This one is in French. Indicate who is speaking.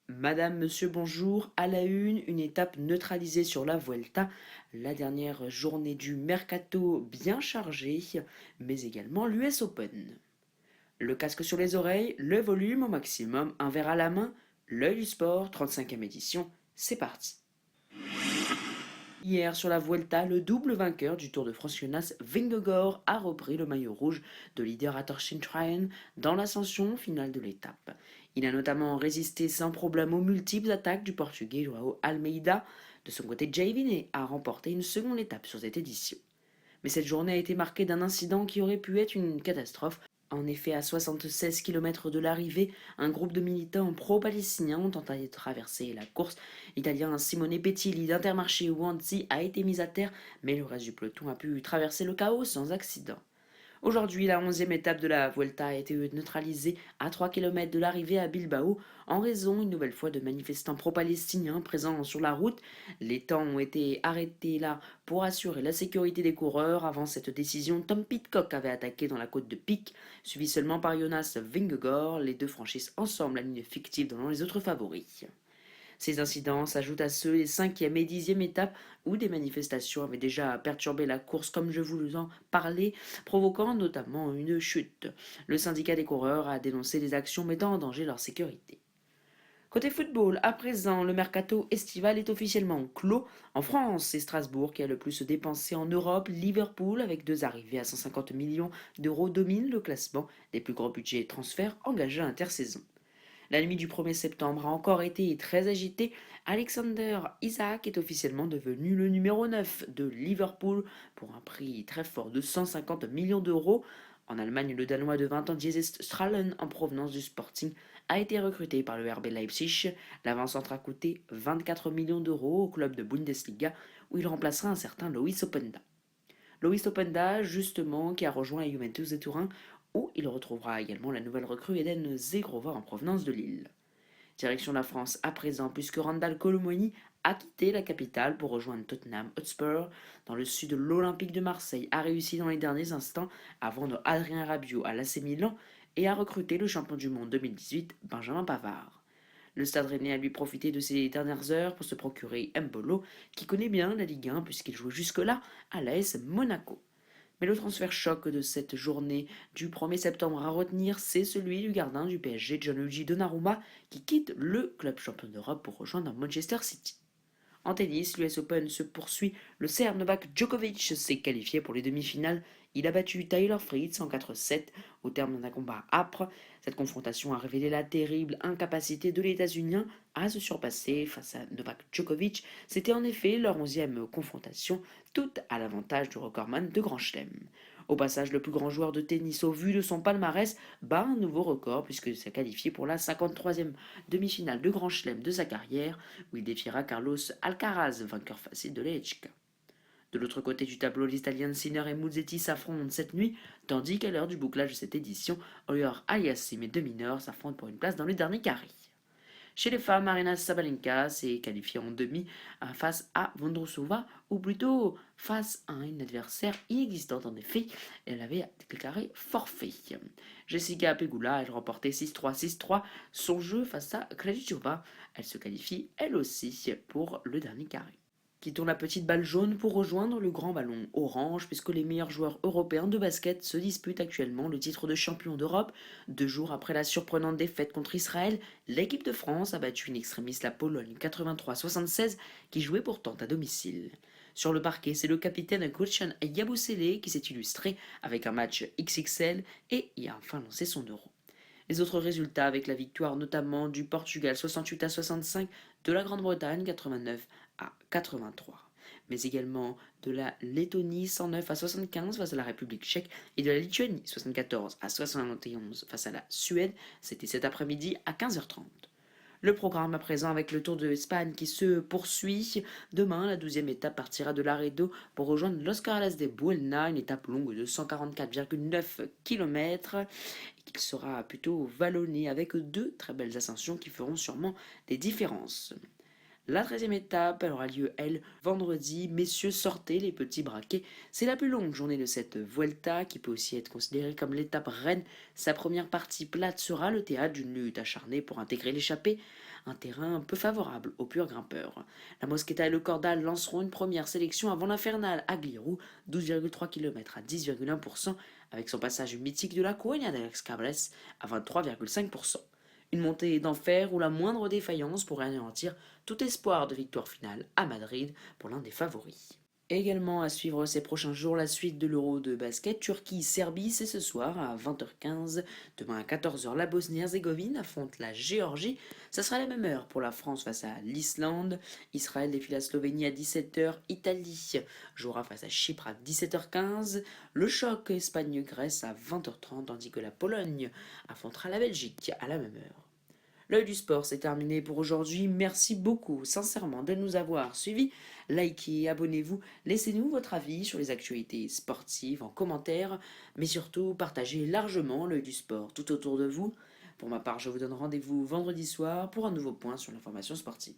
Speaker 1: Madame, monsieur, bonjour. À la une étape neutralisée sur la Vuelta, la dernière journée du mercato bien chargée, mais également l'US Open. Le casque sur les oreilles, le volume au maximum, un verre à la main, l'œil du sport, 35e édition, c'est parti. Hier sur la Vuelta, le double vainqueur du Tour de France Jonas Vingegaard a repris le maillot rouge de leader à Torsten dans l'ascension finale de l'étape. Il a notamment résisté sans problème aux multiples attaques du Portugais Joao Almeida. De son côté, Jay Vinet a remporté une seconde étape sur cette édition. Mais cette journée a été marquée d'un incident qui aurait pu être une catastrophe. En effet, à 76 km de l'arrivée, un groupe de militants pro-palestiniens ont tenté de traverser la course. L'Italien Simone Pettilli d'Intermarché Wanzi a été mis à terre, mais le reste du peloton a pu traverser le chaos sans accident. Aujourd'hui, la 11e étape de la Vuelta a été neutralisée à 3 km de l'arrivée à Bilbao en raison une nouvelle fois de manifestants pro-palestiniens présents sur la route. Les temps ont été arrêtés là pour assurer la sécurité des coureurs. Avant cette décision, Tom Pidcock avait attaqué dans la côte de Pic, suivi seulement par Jonas Vingegaard. Les deux franchissent ensemble la ligne fictive dans les autres favoris. Ces incidents s'ajoutent à ceux des 5e et 10e étapes où des manifestations avaient déjà perturbé la course comme je vous en parlais, provoquant notamment une chute. Le syndicat des coureurs a dénoncé des actions mettant en danger leur sécurité. Côté football, à présent, le mercato estival est officiellement clos. En France, c'est Strasbourg qui a le plus dépensé en Europe. Liverpool, avec deux arrivées à 150 millions d'euros, domine le classement des plus gros budgets transferts engagés à intersaison. La nuit du 1er septembre a encore été très agitée. Alexander Isaac est officiellement devenu le numéro 9 de Liverpool pour un prix très fort de 150 millions d'euros. En Allemagne, le Danois de 20 ans Jesus Strahlen, en provenance du Sporting, a été recruté par le RB Leipzig. L'avant-centre a coûté 24 millions d'euros au club de Bundesliga où il remplacera un certain Loïs Openda. Loïs Openda, justement, qui a rejoint la Juventus de Turin, où il retrouvera également la nouvelle recrue Eden Zegrova en provenance de Lille. Direction la France à présent, puisque Randal Colomoni a quitté la capitale pour rejoindre Tottenham Hotspur dans le sud de l'Olympique de Marseille, a réussi dans les derniers instants à vendre Adrien Rabiot à l'AC Milan et a recruté le champion du monde 2018, Benjamin Pavard. Le Stade Rennais a lui profité de ces dernières heures pour se procurer Mbolo, qui connaît bien la Ligue 1 puisqu'il jouait jusque-là à l'AS Monaco. Mais le transfert choc de cette journée du 1er septembre à retenir, c'est celui du gardien du PSG, Gianluigi Donnarumma, qui quitte le club champion d'Europe pour rejoindre Manchester City. En tennis, l'US Open se poursuit. Le Serbe Novak Djokovic s'est qualifié pour les demi-finales. Il a battu Tyler Fritz en 4-7 au terme d'un combat âpre. Cette confrontation a révélé la terrible incapacité de l'États-Unien à se surpasser face à Novak Djokovic. C'était en effet leur 11e confrontation, toute à l'avantage du recordman de Grand Chelem. Au passage, le plus grand joueur de tennis au vu de son palmarès bat un nouveau record puisqu'il s'est qualifié pour la 53e demi-finale de Grand Chelem de sa carrière où il défiera Carlos Alcaraz, vainqueur facile de l'Hk. De l'autre côté du tableau, les Italiens Sinner et Musetti s'affrontent cette nuit, tandis qu'à l'heure du bouclage de cette édition, Holger Aliassime et deux mineurs s'affrontent pour une place dans le dernier carré. Chez les femmes, Arina Sabalenka s'est qualifiée en demi face à Vondrousova, ou plutôt face à une adversaire inexistante en effet. Elle avait déclaré forfait. Jessica Pegula, elle remportait 6-3, 6-3 son jeu face à Krejcikova. Elle se qualifie elle aussi pour le dernier carré. Quittons la petite balle jaune pour rejoindre le grand ballon orange puisque les meilleurs joueurs européens de basket se disputent actuellement le titre de champion d'Europe. 2 jours après la surprenante défaite contre Israël, l'équipe de France a battu in extremis la Pologne 83-76 qui jouait pourtant à domicile. Sur le parquet, c'est le capitaine Christian Yabusele qui s'est illustré avec un match XXL et y a enfin lancé son euro. Les autres résultats avec la victoire notamment du Portugal 68-65, de la Grande-Bretagne 89-83, mais également de la Lettonie 109-75 face à la République tchèque et de la Lituanie 74-71 face à la Suède. C'était cet après-midi à 15h30. Le programme à présent avec le Tour de Espagne qui se poursuit. Demain, la 12e étape partira de Laredo pour rejoindre Los Corrales de Buelna, une étape longue de 144,9 km et qui sera plutôt vallonnée avec 2 très belles ascensions qui feront sûrement des différences. La 13e étape, elle aura lieu, elle, vendredi. Messieurs, sortez les petits braquets. C'est la plus longue journée de cette Vuelta, qui peut aussi être considérée comme l'étape reine. Sa première partie plate sera le théâtre d'une lutte acharnée pour intégrer l'échappée, un terrain peu favorable aux purs grimpeurs. La Mosqueta et le Cordal lanceront une première sélection avant l'Infernal à Glirou, 12,3 km à 10,1%, avec son passage mythique de la Coruña d'Alex Cabrés à 23,5%. Une montée d'enfer où la moindre défaillance pourrait anéantir tout espoir de victoire finale à Madrid pour l'un des favoris. Également à suivre ces prochains jours la suite de l'Euro de basket Turquie-Serbie, c'est ce soir à 20h15. Demain à 14h, la Bosnie-Herzégovine affronte la Géorgie. Ça sera la même heure pour la France face à l'Islande. Israël défie la Slovénie à 17h. Italie jouera face à Chypre à 17h15. Le choc Espagne-Grèce à 20h30, tandis que la Pologne affrontera la Belgique à la même heure. L'œil du sport, c'est terminé pour aujourd'hui. Merci beaucoup, sincèrement, de nous avoir suivis. Likez, abonnez-vous, laissez-nous votre avis sur les actualités sportives en commentaire, mais surtout partagez largement l'œil du sport tout autour de vous. Pour ma part, je vous donne rendez-vous vendredi soir pour un nouveau point sur l'information sportive.